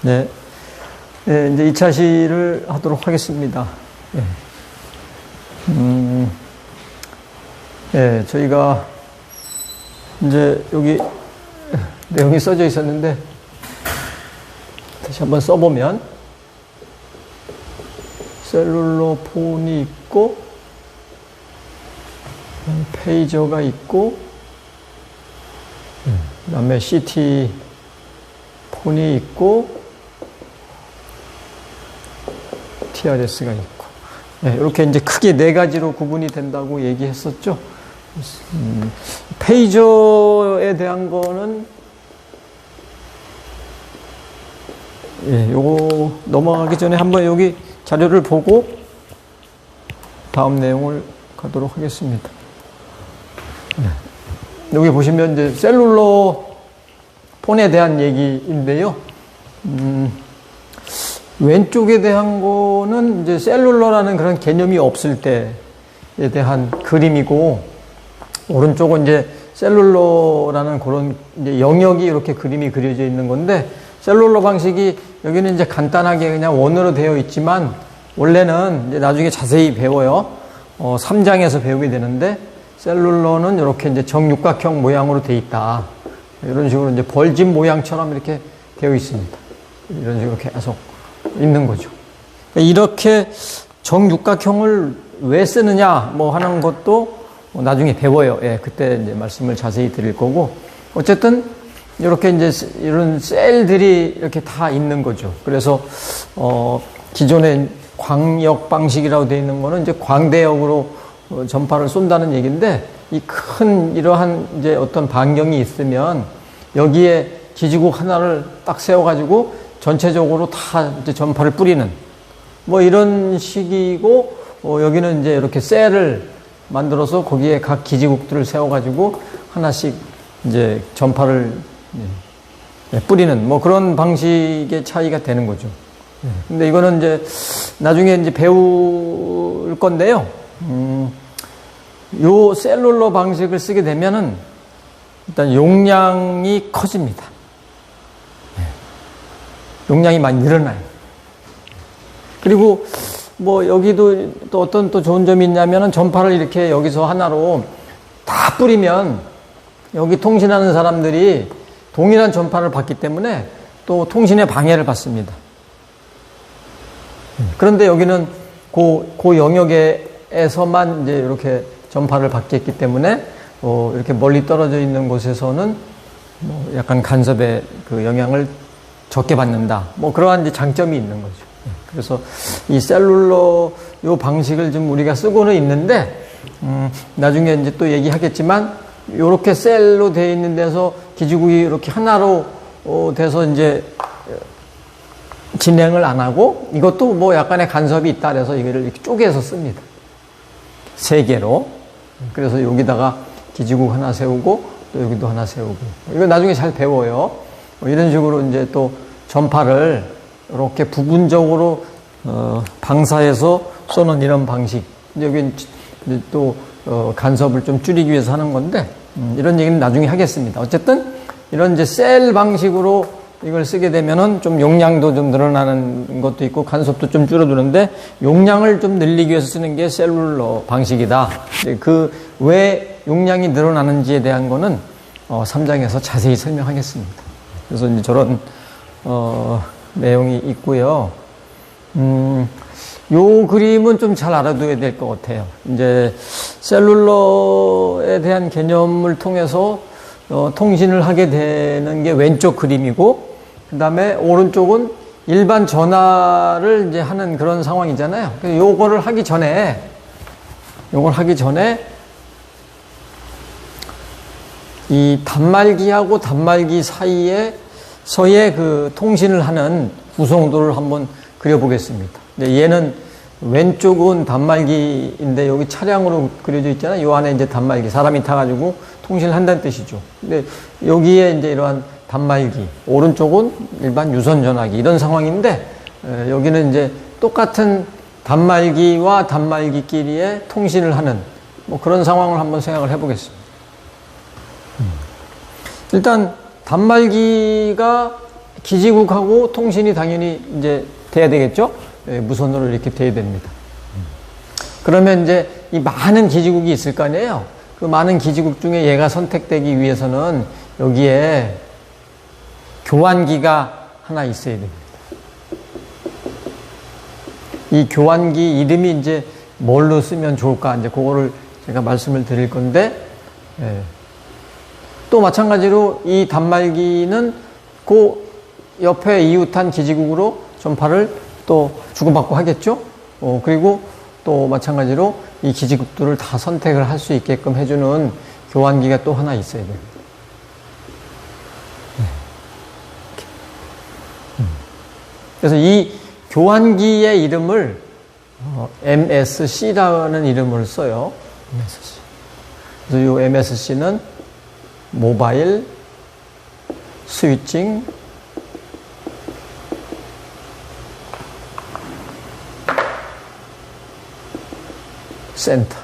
네. 네, 이제 2차 시를 하도록 하겠습니다. 네. 네, 저희가 이제 여기 내용이 써져 있었는데 다시 한번 써보면 셀룰러 폰이 있고 페이저가 있고 그 다음에 CT 폰이 있고 TRS가 있고 네, 이렇게 이제 크게 네 가지로 구분이 된다고 얘기했었죠. 페이저에 대한 거는 요거 넘어가기 전에 한번 여기 자료를 보고 다음 내용을 가도록 하겠습니다. 여기 보시면 이제 셀룰러 폰에 대한 얘기인데요. 왼쪽에 대한 거는 이제 셀룰러라는 그런 개념이 없을 때에 대한 그림이고, 오른쪽은 이제 셀룰러라는 그런 이제 영역이 이렇게 그림이 그려져 있는 건데, 셀룰러 방식이 여기는 이제 간단하게 그냥 원으로 되어 있지만, 원래는 이제 나중에 자세히 배워요. 3장에서 배우게 되는데, 셀룰러는 이렇게 이제 정육각형 모양으로 되어 있다. 이런 식으로 이제 벌집 모양처럼 이렇게 되어 있습니다. 이런 식으로 계속 있는 거죠. 이렇게 정육각형을 왜 쓰느냐 뭐 하는 것도 나중에 배워요. 예, 그때 이제 말씀을 자세히 드릴 거고. 어쨌든 이렇게 이제 이런 셀들이 이렇게 다 있는 거죠. 그래서 기존의 광역 방식이라고 되어 있는 거는 이제 광대역으로 전파를 쏜다는 얘기인데, 이 큰 이러한 이제 어떤 반경이 있으면 여기에 기지국 하나를 딱 세워가지고 전체적으로 다 이제 전파를 뿌리는 뭐 이런 식이고, 여기는 이제 이렇게 셀을 만들어서 거기에 각 기지국들을 세워가지고 하나씩 이제 전파를 뿌리는 뭐 그런 방식의 차이가 되는 거죠. 근데 이거는 이제 나중에 이제 배울 건데요. 요 셀룰러 방식을 쓰게 되면은 일단 용량이 커집니다. 용량이 많이 늘어나요. 그리고 뭐 여기도 또 어떤 또 좋은 점이 있냐면은 전파를 이렇게 여기서 하나로 다 뿌리면 여기 통신하는 사람들이 동일한 전파를 받기 때문에 또 통신에 방해를 받습니다. 그런데 여기는 그 영역에서만 이제 이렇게 전파를 받겠기 때문에 이렇게 멀리 떨어져 있는 곳에서는 뭐 약간 간섭의 그 영향을 적게 받는다. 뭐 그러한 이제 장점이 있는 거죠. 그래서 이 셀룰러 요 방식을 좀 우리가 쓰고는 있는데, 나중에 이제 또 얘기하겠지만, 요렇게 셀로 되어 있는 데서 기지국이 이렇게 하나로 돼서 이제 진행을 안 하고, 이것도 뭐 약간의 간섭이 있다 그래서 이거를 이렇게 쪼개서 씁니다. 3개로. 그래서 여기다가 기지국 하나 세우고, 또 여기도 하나 세우고. 이거 나중에 잘 배워요. 이런 식으로 이제 또 전파를 이렇게 부분적으로 방사해서 쏘는 이런 방식. 여기 또 간섭을 좀 줄이기 위해서 하는 건데, 이런 얘기는 나중에 하겠습니다. 어쨌든 이런 이제 셀 방식으로 이걸 쓰게 되면은 좀 용량도 좀 늘어나는 것도 있고 간섭도 좀 줄어드는데, 용량을 좀 늘리기 위해서 쓰는 게 셀룰러 방식이다. 그 왜 용량이 늘어나는지에 대한 거는 3장에서 자세히 설명하겠습니다. 그래서 이제 저런 내용이 있고요. 요 그림은 좀 잘 알아둬야 될 것 같아요. 이제 셀룰러에 대한 개념을 통해서 통신을 하게 되는 게 왼쪽 그림이고, 그 다음에 오른쪽은 일반 전화를 이제 하는 그런 상황이잖아요. 그래서 요걸 하기 전에 이 단말기하고 단말기 사이에서의 그 통신을 하는 구성도를 한번 그려보겠습니다. 근데 얘는 왼쪽은 단말기인데 여기 차량으로 그려져 있잖아요. 요 안에 이제 단말기, 사람이 타가지고 통신을 한다는 뜻이죠. 근데 여기에 이제 이러한 단말기, 오른쪽은 일반 유선 전화기 이런 상황인데, 여기는 이제 똑같은 단말기와 단말기끼리의 통신을 하는 뭐 그런 상황을 한번 생각을 해보겠습니다. 일단 단말기가 기지국하고 통신이 당연히 이제 돼야 되겠죠? 예, 무선으로 이렇게 돼야 됩니다. 그러면 이제 이 많은 기지국이 있을 거 아니에요? 그 많은 기지국 중에 얘가 선택되기 위해서는 여기에 교환기가 하나 있어야 됩니다. 이 교환기 이름이 이제 뭘로 쓰면 좋을까? 이제 그거를 제가 말씀을 드릴 건데, 예. 또 마찬가지로 이 단말기는 그 옆에 이웃한 기지국으로 전파를 또 주고받고 하겠죠? 그리고 또 마찬가지로 이 기지국들을 다 선택을 할 수 있게끔 해주는 교환기가 또 하나 있어야 됩니다. 그래서 이 교환기의 이름을 MSC라는 이름을 써요. MSC. 그래서 이 MSC는 모바일 스위칭 센터.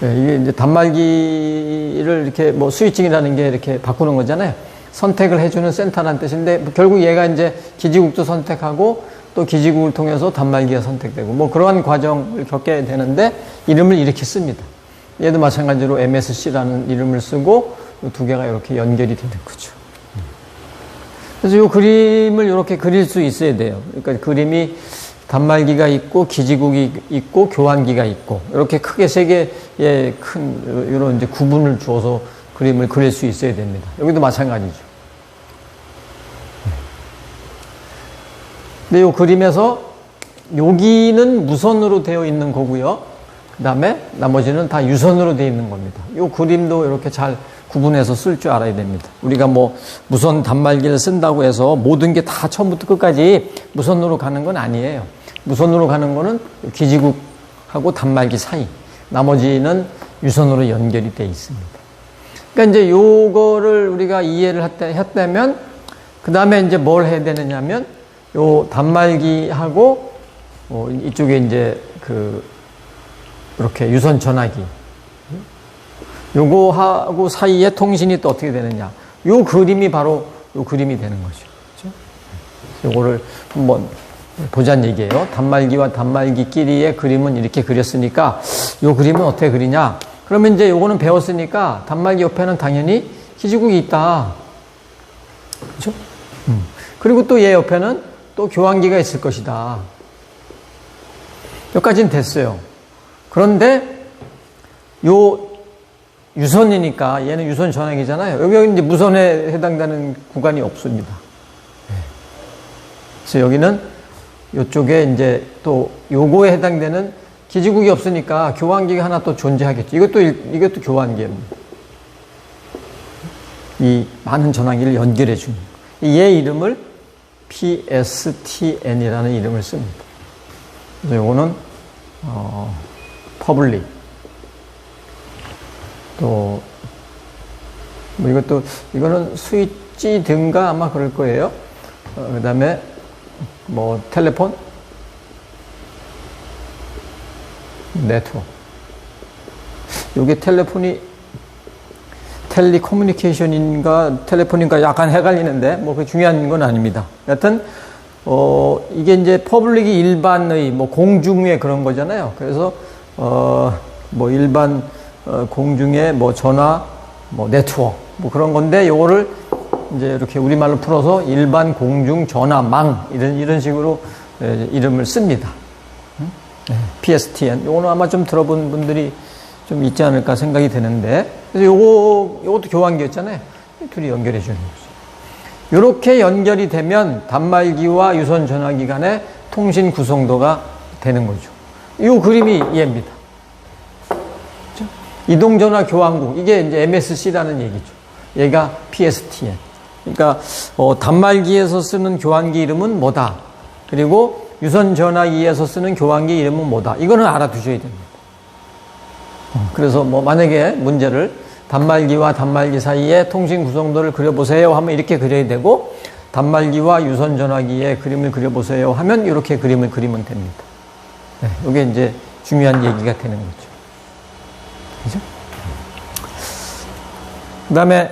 네, 이게 이제 단말기를 이렇게 뭐 스위칭이라는 게 이렇게 바꾸는 거잖아요. 선택을 해주는 센터라는 뜻인데, 결국 얘가 이제 기지국도 선택하고 또 기지국을 통해서 단말기가 선택되고 뭐 그러한 과정을 겪게 되는데 이름을 이렇게 씁니다. 얘도 마찬가지로 MSC라는 이름을 쓰고 이 두 개가 이렇게 연결이 되는 거죠. 그래서 이 그림을 이렇게 그릴 수 있어야 돼요. 그러니까 그림이 단말기가 있고 기지국이 있고 교환기가 있고 이렇게 크게 세 개의 큰 이런 이제 구분을 주어서 그림을 그릴 수 있어야 됩니다. 여기도 마찬가지죠. 근데 이 그림에서 여기는 무선으로 되어 있는 거고요. 그 다음에 나머지는 다 유선으로 되어 있는 겁니다. 이 그림도 이렇게 잘 구분해서 쓸 줄 알아야 됩니다. 우리가 뭐 무선 단말기를 쓴다고 해서 모든 게 다 처음부터 끝까지 무선으로 가는 건 아니에요. 무선으로 가는 거는 기지국하고 단말기 사이, 나머지는 유선으로 연결이 되어 있습니다. 그러니까 이제 요거를 우리가 이해를 했다면 그 다음에 이제 뭘 해야 되느냐면 요 단말기하고 이쪽에 이제 이렇게 유선 전화기 요거하고 사이에 통신이 또 어떻게 되느냐. 요 그림이 바로 요 그림이 되는 거죠. 그렇죠? 요거를 한번 보자는 얘기예요. 단말기와 단말기끼리의 그림은 이렇게 그렸으니까 요 그림은 어떻게 그리냐. 그러면 이제 요거는 배웠으니까 단말기 옆에는 당연히 기지국이 있다. 그렇죠? 그리고 또 얘 옆에는 또 교환기가 있을 것이다. 여기까지는 됐어요. 그런데 요 유선이니까 얘는 유선 전화기잖아요. 여기 이제 무선에 해당되는 구간이 없습니다. 그래서 여기는 이쪽에 이제 또 요거에 해당되는 기지국이 없으니까 교환기가 하나 또 존재하겠죠. 이것도 교환기입니다. 이 많은 전화기를 연결해 주는 얘 이름을 PSTN이라는 이름을 씁니다. 그래서 요거는 퍼블릭 또 뭐 이거는 스위치 등가 아마 그럴 거예요. 그 다음에 뭐 텔레폰 네트워크. 요게 텔레커뮤니케이션인가 텔레폰인가 약간 헷갈리는데 뭐 그 중요한 건 아닙니다. 여하튼 이게 이제 퍼블릭이 일반의 뭐 공중의 그런 거잖아요. 그래서 뭐 일반 공중의 뭐 전화 뭐 네트워크 뭐 그런 건데 요거를 이제 이렇게 우리말로 풀어서 일반 공중 전화망 이런 식으로 이름을 씁니다. PSTN. 요거는 아마 좀 들어본 분들이 좀 있지 않을까 생각이 되는데, 그래서 요것도 교환기였잖아요. 둘이 연결해 주는 거죠. 요렇게 연결이 되면 단말기와 유선 전화기 간의 통신 구성도가 되는 거죠. 요 그림이 얘입니다. 그렇죠? 이동전화 교환국. 이게 이제 MSC라는 얘기죠. 얘가 PSTN. 그러니까, 단말기에서 쓰는 교환기 이름은 뭐다. 그리고 유선 전화기에서 쓰는 교환기 이름은 뭐다. 이거는 알아두셔야 됩니다. 그래서 뭐 만약에 문제를 단말기와 단말기 사이에 통신 구성도를 그려보세요 하면 이렇게 그려야 되고, 단말기와 유선 전화기의 그림을 그려보세요 하면 이렇게 그림을 그리면 됩니다. 네, 이게 이제 중요한 얘기가 되는 거죠. 그죠? 그 다음에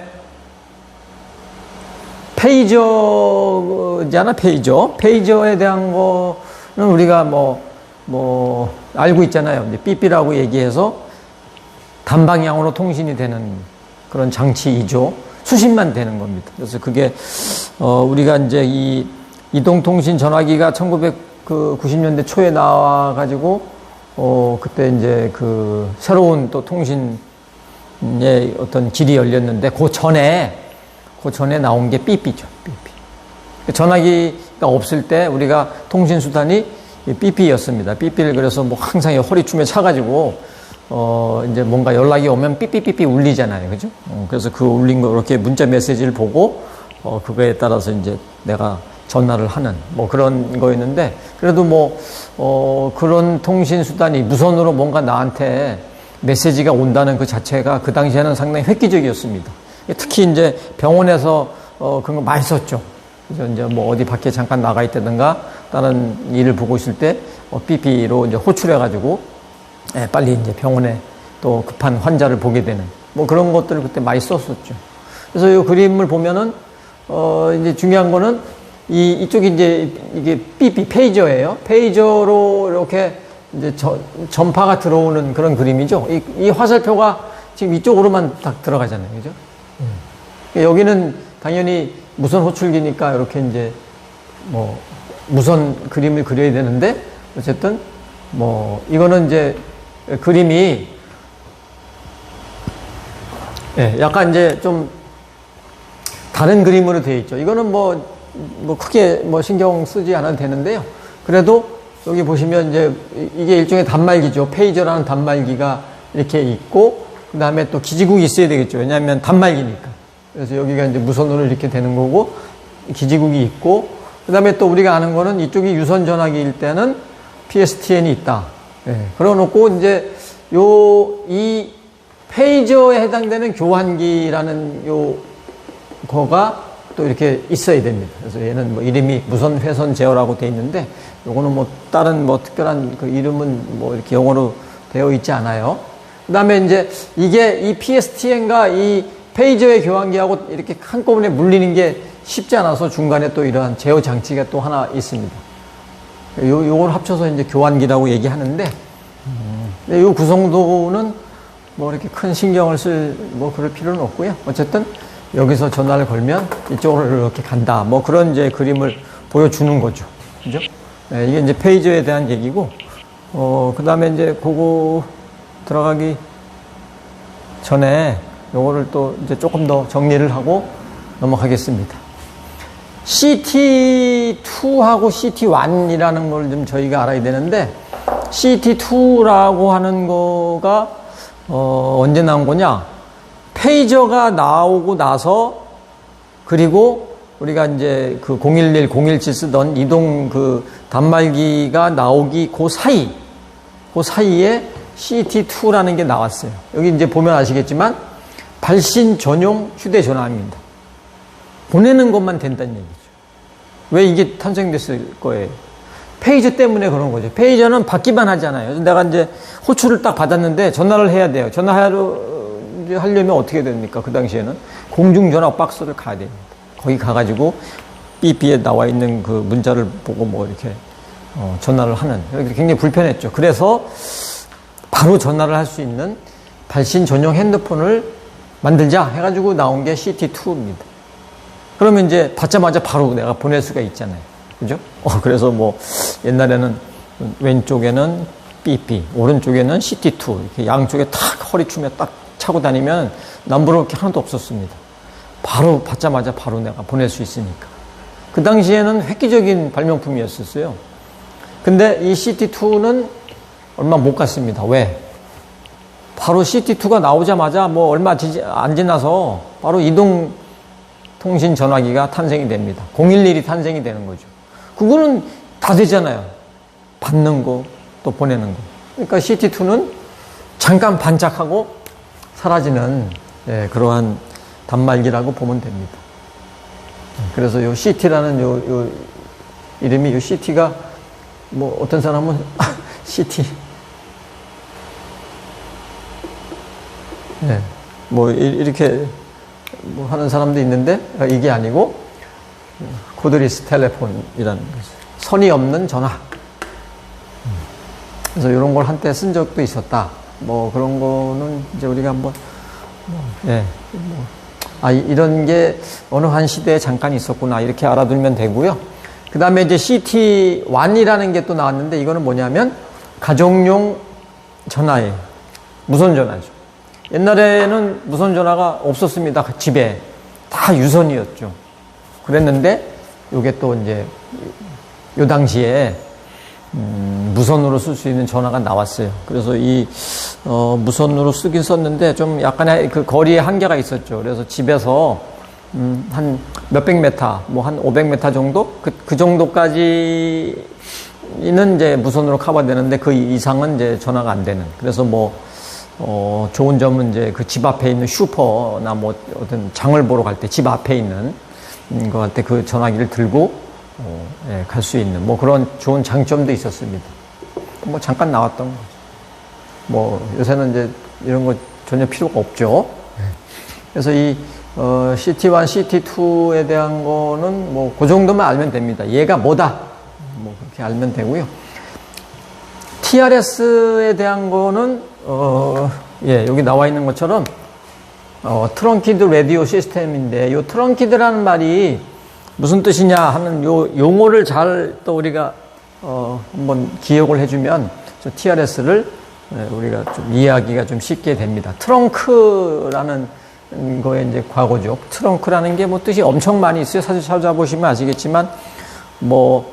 페이저잖아, 페이저. 페이저에 대한 거는 우리가 알고 있잖아요. 이제 삐삐라고 얘기해서 단방향으로 통신이 되는 그런 장치이죠. 수신만 되는 겁니다. 그래서 그게, 우리가 이제 이 이동통신 전화기가 1990년대 초에 나와가지고, 그때 이제 그 새로운 또 통신의 어떤 길이 열렸는데, 그 전에 나온 게 삐삐죠. 삐삐. 전화기가 없을 때 우리가 통신수단이 삐삐였습니다. 삐삐를 그래서 뭐 항상 허리춤에 차가지고, 이제 뭔가 연락이 오면 삐삐삐삐 울리잖아요. 그죠? 그래서 그 울린 거, 이렇게 문자 메시지를 보고, 그거에 따라서 이제 내가 전화를 하는, 뭐 그런 거였는데, 그래도 그런 통신수단이 무선으로 뭔가 나한테 메시지가 온다는 그 자체가 그 당시에는 상당히 획기적이었습니다. 특히 이제 병원에서, 그런 거 많이 썼죠. 그래서 이제 뭐 어디 밖에 잠깐 나가 있다든가, 다른 일을 보고 있을 때, 삐삐로 이제 호출해가지고, 빨리 이제 병원에 또 급한 환자를 보게 되는, 뭐 그런 것들을 그때 많이 썼었죠. 그래서 이 그림을 보면은, 이제 중요한 거는 이쪽이 이제 이게 삐삐 페이저예요. 페이저로 이렇게 이제 전파가 들어오는 그런 그림이죠. 이 화살표가 지금 이쪽으로만 딱 들어가잖아요. 그죠? 여기는 당연히 무선 호출기니까 이렇게 이제 무선 그림을 그려야 되는데, 어쨌든 이거는 이제 그림이 약간 이제 좀 다른 그림으로 되어 있죠. 이거는 크게 신경 쓰지 않아도 되는데요. 그래도 여기 보시면 이제 이게 일종의 단말기죠. 페이저라는 단말기가 이렇게 있고, 그 다음에 또 기지국이 있어야 되겠죠. 왜냐하면 단말기니까. 그래서 여기가 이제 무선으로 이렇게 되는 거고, 기지국이 있고, 그 다음에 또 우리가 아는 거는 이쪽이 유선 전화기일 때는 PSTN이 있다. 그러 놓고 이제 이 페이저에 해당되는 교환기라는 거가 또 이렇게 있어야 됩니다. 그래서 얘는 이름이 무선 회선 제어라고 되어 있는데, 요거는 다른 특별한 그 이름은 이렇게 영어로 되어 있지 않아요. 그 다음에 이제 이게 이 PSTN과 이 페이저의 교환기하고 이렇게 한꺼번에 물리는 게 쉽지 않아서 중간에 또 이러한 제어 장치가 또 하나 있습니다. 요걸 합쳐서 이제 교환기라고 얘기하는데, 요 구성도는 이렇게 큰 신경을 그럴 필요는 없고요. 어쨌든 여기서 전화를 걸면 이쪽으로 이렇게 간다. 그런 이제 그림을 보여주는 거죠. 그죠? 이게 이제 페이저에 대한 얘기고, 그 다음에 이제 그거 들어가기 전에 요거를 또 이제 조금 더 정리를 하고 넘어가겠습니다. CT2하고 CT1이라는 걸 좀 저희가 알아야 되는데, CT2라고 하는 거가, 언제 나온 거냐? 페이저가 나오고 나서, 그리고 우리가 이제 그 011, 017 쓰던 이동 그 단말기가 나오기 그 사이에 CT2라는 게 나왔어요. 여기 이제 보면 아시겠지만, 발신 전용 휴대전화입니다. 보내는 것만 된다는 얘기죠. 왜 이게 탄생됐을 거예요? 페이저 때문에 그런 거죠. 페이저는 받기만 하잖아요. 그래서 내가 이제 호출을 딱 받았는데 전화를 해야 돼요. 하려면 어떻게 됩니까? 그 당시에는 공중전화 박스를 가야 됩니다. 거기 가가지고 삐삐에 나와 있는 그 문자를 보고 이렇게 전화를 하는, 굉장히 불편했죠. 그래서 바로 전화를 할 수 있는 발신 전용 핸드폰을 만들자 해가지고 나온 게 CT2입니다. 그러면 이제 받자마자 바로 내가 보낼 수가 있잖아요. 그죠? 그래서 옛날에는 왼쪽에는 삐삐, 오른쪽에는 CT2, 이렇게 양쪽에 탁 허리춤에 딱 차고 다니면 남부러울 게 하나도 없었습니다. 바로 받자마자 바로 내가 보낼 수 있으니까. 그 당시에는 획기적인 발명품이었었어요. 근데 이 CT2는 얼마 못 갔습니다. 왜? 바로 CT2가 나오자마자 얼마 안 지나서 바로 이동통신 전화기가 탄생이 됩니다. 011이 탄생이 되는 거죠. 그거는 다 되잖아요. 받는 거, 또 보내는 거. 그러니까 CT2는 잠깐 반짝하고 사라지는 그러한 단말기라고 보면 됩니다. 그래서 요 CT라는 요 이름이, 요 CT가 어떤 사람은 CT 이렇게 하는 사람도 있는데, 이게 아니고 코드리스 텔레폰이라는 거죠. 선이 없는 전화. 그래서 이런 걸 한때 쓴 적도 있었다. 뭐 그런 거는 이제 우리가 한번 이런 게 어느 한 시대에 잠깐 있었구나 이렇게 알아두면 되고요. 그 다음에 이제 CT1이라는 게 또 나왔는데 이거는 뭐냐면 가정용 전화예요. 무선 전화죠. 옛날에는 무선 전화가 없었습니다. 집에 다 유선이었죠. 그랬는데 이게 또 이제 요 당시에 무선으로 쓸 수 있는 전화가 나왔어요. 그래서 이 무선으로 쓰긴 썼는데 좀 약간의 그 거리에 한계가 있었죠. 그래서 집에서 한 몇백 메타, 뭐 한 500m 정도? 그 정도까지는 이제 무선으로 커버되는데 그 이상은 이제 전화가 안 되는. 그래서 좋은 점은 이제 그 집 앞에 있는 슈퍼나 뭐 어떤 장을 보러 갈 때 집 앞에 있는 거 할 때 그 전화기를 들고 갈 수 있는 뭐 그런 좋은 장점도 있었습니다. 뭐 잠깐 나왔던 거죠. 뭐 요새는 이제 이런 거 전혀 필요가 없죠. 그래서 이 CT1, CT2에 대한 거는 뭐 그 정도만 알면 됩니다. 얘가 뭐다. 뭐 그렇게 알면 되고요. TRS에 대한 거는 여기 나와 있는 것처럼 트렁키드 라디오 시스템인데 이 트렁키드라는 말이 무슨 뜻이냐 하는 요 용어를 잘 또 우리가 한번 기억을 해주면 저 TRS를 우리가 좀 이해하기가 좀 쉽게 됩니다. 트렁크라는 거에 이제 과거죠. 트렁크라는 게 뭐 뜻이 엄청 많이 있어요. 사실 찾아보시면 아시겠지만 뭐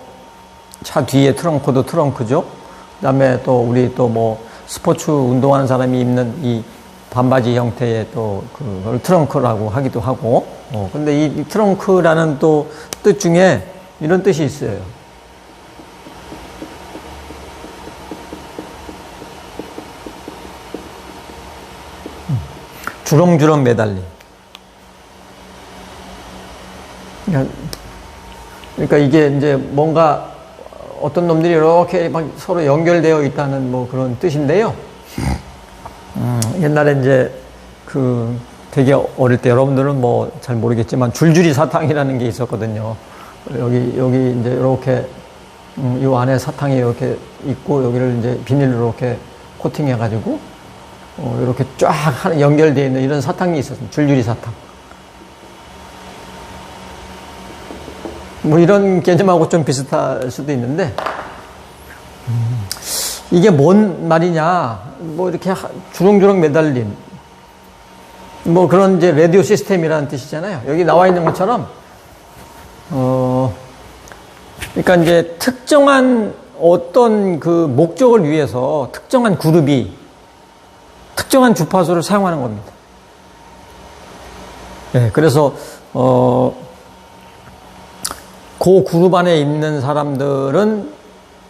차 뒤에 트렁크도 트렁크죠. 그다음에 또 우리 또 뭐 스포츠 운동하는 사람이 입는 이 반바지 형태의 또 그걸 트렁크라고 하기도 하고. 근데 이 트렁크라는 또 뜻 중에 이런 뜻이 있어요. 주렁주렁 매달림. 그러니까 이게 이제 뭔가 어떤 놈들이 이렇게 막 서로 연결되어 있다는 뭐 그런 뜻인데요. 옛날에 이제 되게 어릴 때 여러분들은 뭐 잘 모르겠지만 줄줄이 사탕이라는 게 있었거든요. 여기 이제 이렇게 이 안에 사탕이 이렇게 있고 여기를 이제 비닐로 이렇게 코팅해가지고 이렇게 쫙 연결되어 있는 이런 사탕이 있었습니다. 줄줄이 사탕. 뭐 이런 개념하고 좀 비슷할 수도 있는데 이게 뭔 말이냐? 뭐 이렇게 주렁주렁 매달림. 뭐 그런 이제 라디오 시스템이라는 뜻이잖아요. 여기 나와 있는 것처럼 그러니까 이제 특정한 어떤 그 목적을 위해서 특정한 그룹이 특정한 주파수를 사용하는 겁니다. 그래서 그 그룹 안에 있는 사람들은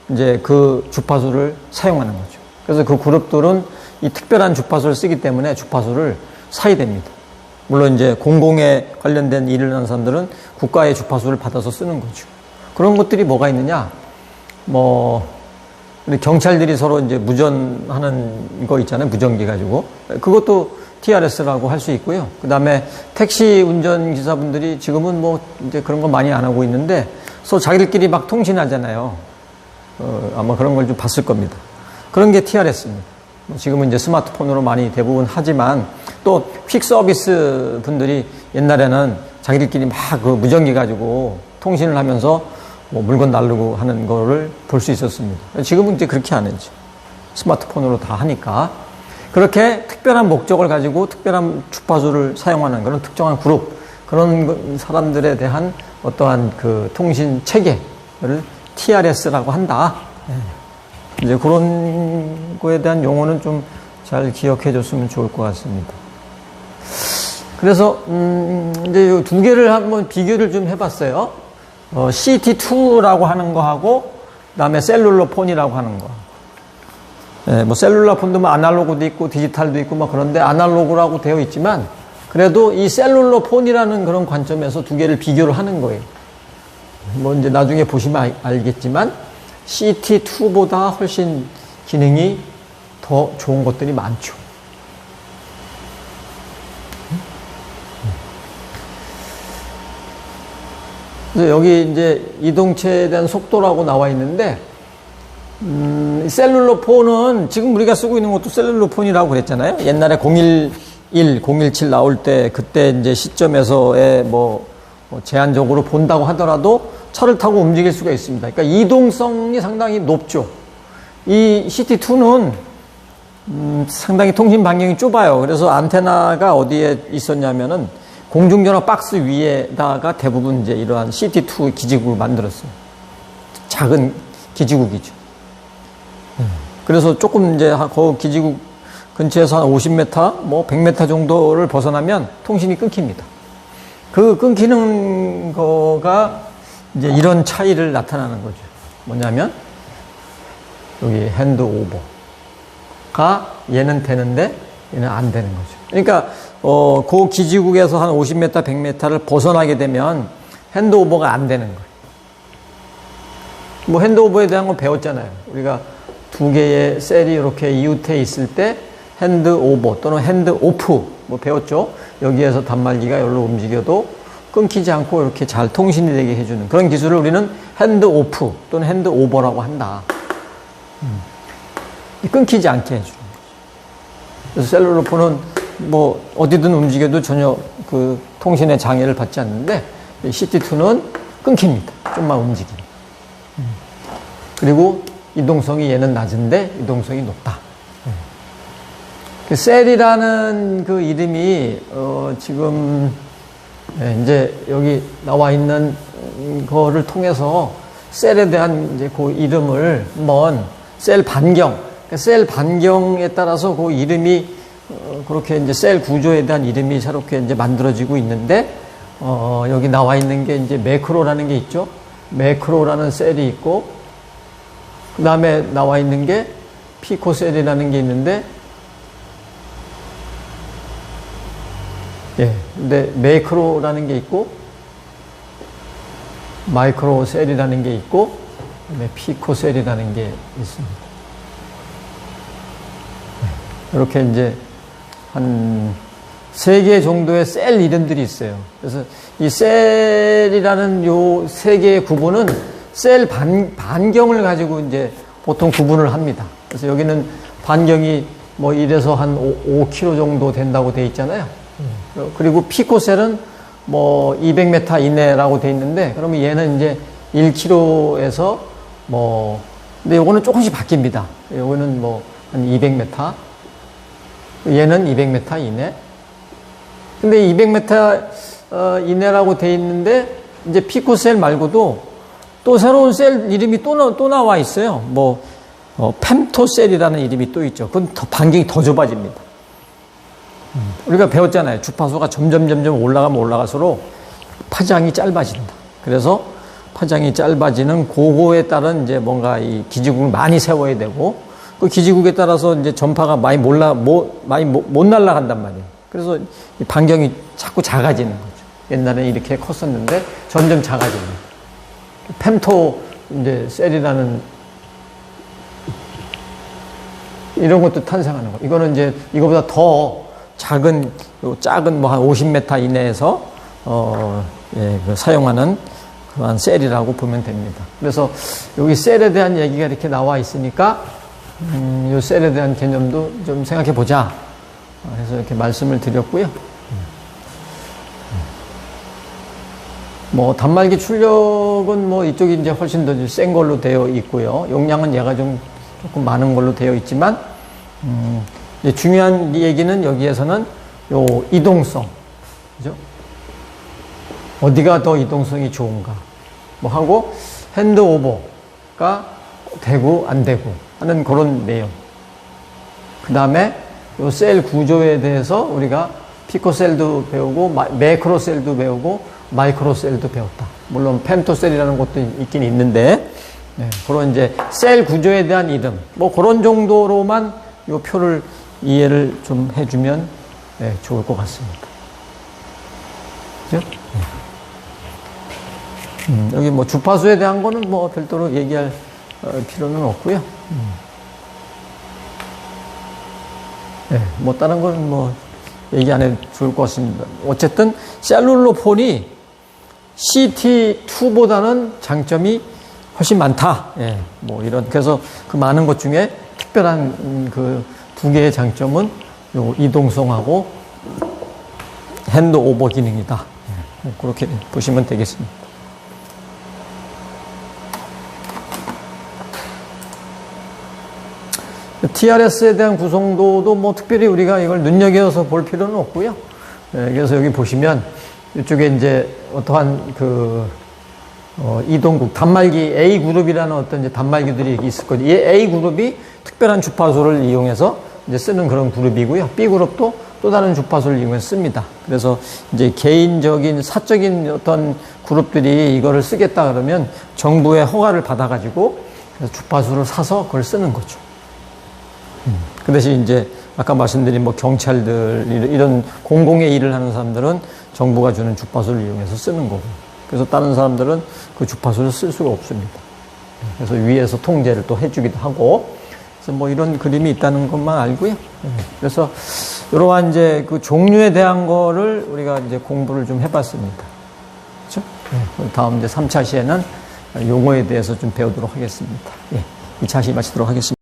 이제 그 주파수를 사용하는 거죠. 그래서 그 그룹들은 이 특별한 주파수를 쓰기 때문에 주파수를 사야 됩니다. 물론 이제 공공에 관련된 일을 하는 사람들은 국가의 주파수를 받아서 쓰는 거죠. 그런 것들이 뭐가 있느냐? 뭐 우리 경찰들이 서로 이제 무전하는 거 있잖아요. 무전기 가지고. 그것도 TRS라고 할 수 있고요. 그 다음에 택시 운전기사분들이 지금은 뭐 이제 그런 거 많이 안 하고 있는데 서로 자기들끼리 막 통신하잖아요. 아마 그런 걸 좀 봤을 겁니다. 그런 게 TRS입니다. 지금은 이제 스마트폰으로 많이 대부분 하지만 또 퀵 서비스 분들이 옛날에는 자기들끼리 막 그 무전기 가지고 통신을 하면서 뭐 물건 나르고 하는 거를 볼 수 있었습니다. 지금은 이제 그렇게 안 하죠. 스마트폰으로 다 하니까. 그렇게 특별한 목적을 가지고 특별한 주파수를 사용하는 그런 특정한 그룹, 그런 사람들에 대한 어떠한 그 통신 체계를 TRS라고 한다. 이제 그런 거에 대한 용어는 좀 잘 기억해 줬으면 좋을 것 같습니다. 그래서, 이제 이 두 개를 한번 비교를 좀 해봤어요. CT2라고 하는 거하고, 그 다음에 셀룰러 폰이라고 하는 거. 뭐 셀룰러 폰도 뭐 아날로그도 있고 디지털도 있고 뭐 그런데 아날로그라고 되어 있지만 그래도 이 셀룰러 폰이라는 그런 관점에서 두 개를 비교를 하는 거예요. 뭐 이제 나중에 보시면 알겠지만 CT2보다 훨씬 기능이 더 좋은 것들이 많죠. 그래서 여기 이제 이동체에 대한 속도라고 나와 있는데, 셀룰러 폰은 지금 우리가 쓰고 있는 것도 셀룰러 폰이라고 그랬잖아요. 옛날에 011, 017 나올 때 그때 이제 시점에서의 뭐 제한적으로 본다고 하더라도 차를 타고 움직일 수가 있습니다. 그러니까 이동성이 상당히 높죠. 이 CT2는 상당히 통신 반경이 좁아요. 그래서 안테나가 어디에 있었냐면은 공중전화 박스 위에다가 대부분 이제 이러한 CT2 기지국을 만들었어요. 작은 기지국이죠. 그래서 조금 이제 그 기지국 근처에서 한 50m, 뭐 100m 정도를 벗어나면 통신이 끊깁니다. 그 끊기는 거가 이제 이런 차이를 나타나는 거죠. 뭐냐면 여기 핸드 오버가 얘는 되는데 얘는 안 되는 거죠. 그러니까 그 기지국에서 한 50m, 100m를 벗어나게 되면 핸드 오버가 안 되는 거예요. 뭐 핸드 오버에 대한 건 배웠잖아요. 우리가 두 개의 셀이 이렇게 이웃해 있을 때 핸드 오버 또는 핸드 오프 뭐 배웠죠. 여기에서 단말기가 여기로 움직여도 끊기지 않고 이렇게 잘 통신이 되게 해주는 그런 기술을 우리는 핸드 오프 또는 핸드 오버라고 한다. 끊기지 않게 해주는 거죠. 그래서 셀룰러 폰은 뭐 어디든 움직여도 전혀 그 통신의 장애를 받지 않는데 CT2는 끊깁니다. 좀만 움직이면. 그리고 이동성이 얘는 낮은데 이동성이 높다. 그 셀이라는 그 이름이 지금 이제 여기 나와 있는 거를 통해서 셀에 대한 이제 그 이름을 한번 셀 반경, 그러니까 셀 반경에 따라서 그 이름이 그렇게 이제 셀 구조에 대한 이름이 새롭게 이제 만들어지고 있는데 여기 나와 있는 게 이제 매크로라는 게 있죠. 매크로라는 셀이 있고 그 다음에 나와 있는 게 피코셀이라는 게 있는데 근데 매크로라는 게 있고 마이크로셀이라는 게 있고 그다음에 피코셀이라는 게 있습니다. 이렇게 이제 한 3개 정도의 셀 이름들이 있어요. 그래서 이 셀이라는 요 3개의 구분은 셀 반경을 가지고 이제 보통 구분을 합니다. 그래서 여기는 반경이 뭐 1에서 한 5km 정도 된다고 돼 있잖아요. 그리고 피코셀은 뭐 200m 이내라고 돼 있는데 그러면 얘는 이제 1km에서 뭐 근데 요거는 조금씩 바뀝니다. 요거는 뭐 한 200m 얘는 200m 이내 근데 200m 이내라고 돼 있는데 이제 피코셀 말고도 또 새로운 셀 이름이 또 나와 있어요. 뭐 펜토셀이라는 이름이 또 있죠. 그건 더 반경이 더 좁아집니다. 우리가 배웠잖아요. 주파수가 점점 올라가면 올라갈수록 파장이 짧아진다. 그래서 파장이 짧아지는 그거에 따른 이제 뭔가 이 기지국을 많이 세워야 되고 그 기지국에 따라서 이제 전파가 많이 못 날아간단 말이에요. 그래서 이 반경이 자꾸 작아지는 거죠. 옛날에 이렇게 컸었는데 점점 작아지는 거예요. 펜토 이제 셀이라는 이런 것도 탄생하는 거. 이거는 이제 이거보다 더 작은 뭐 한 50m 이내에서 사용하는 그러한 셀이라고 보면 됩니다. 그래서 여기 셀에 대한 얘기가 이렇게 나와 있으니까 이 셀에 대한 개념도 좀 생각해 보자. 그래서 이렇게 말씀을 드렸고요. 뭐 단말기 출력은 뭐 이쪽이 이제 훨씬 더 센 걸로 되어 있고요. 용량은 얘가 조금 많은 걸로 되어 있지만 이제 중요한 얘기는 여기에서는 요 이동성, 그죠? 어디가 더 이동성이 좋은가? 뭐 하고 핸드 오버가 되고 안 되고 하는 그런 내용. 그 다음에 요 셀 구조에 대해서 우리가 피코셀도 배우고 매크로셀도 배우고 마이크로셀도 배웠다. 물론 펜토셀이라는 것도 있긴 있는데 그런 이제 셀 구조에 대한 이름 뭐 그런 정도로만 요 표를 이해를 좀 해주면 좋을 것 같습니다. 그죠? 여기 뭐 주파수에 대한 거는 뭐 별도로 얘기할 필요는 없고요. 뭐 다른 건 뭐 얘기 안 해도 좋을 것 같습니다. 어쨌든 셀룰러 폰이 CT2보다는 장점이 훨씬 많다. 예, 뭐 이런. 그래서 그 많은 것 중에 특별한 그 두 개의 장점은 요 이동성하고 핸드 오버 기능이다. 예, 그렇게 보시면 되겠습니다. TRS에 대한 구성도도 뭐 특별히 우리가 이걸 눈여겨서 볼 필요는 없고요. 예, 그래서 여기 보시면 이쪽에 이제 어떠한 이동국, 단말기 A그룹이라는 어떤 이제 단말기들이 있을 거예요. 이 A그룹이 특별한 주파수를 이용해서 이제 쓰는 그런 그룹이고요. B그룹도 또 다른 주파수를 이용해서 씁니다. 그래서 이제 개인적인, 사적인 어떤 그룹들이 이거를 쓰겠다 그러면 정부의 허가를 받아가지고 그래서 주파수를 사서 그걸 쓰는 거죠. 그 대신 이제 아까 말씀드린 뭐 경찰들, 이런 공공의 일을 하는 사람들은 정부가 주는 주파수를 이용해서 쓰는 거고. 그래서 다른 사람들은 그 주파수를 쓸 수가 없습니다. 그래서 위에서 통제를 또 해주기도 하고. 그래서 뭐 이런 그림이 있다는 것만 알고요. 그래서 이러한 이제 그 종류에 대한 거를 우리가 이제 공부를 좀 해봤습니다. 그렇죠? 다음 이제 3차 시에는 용어에 대해서 좀 배우도록 하겠습니다. 예, 2차 시 마치도록 하겠습니다.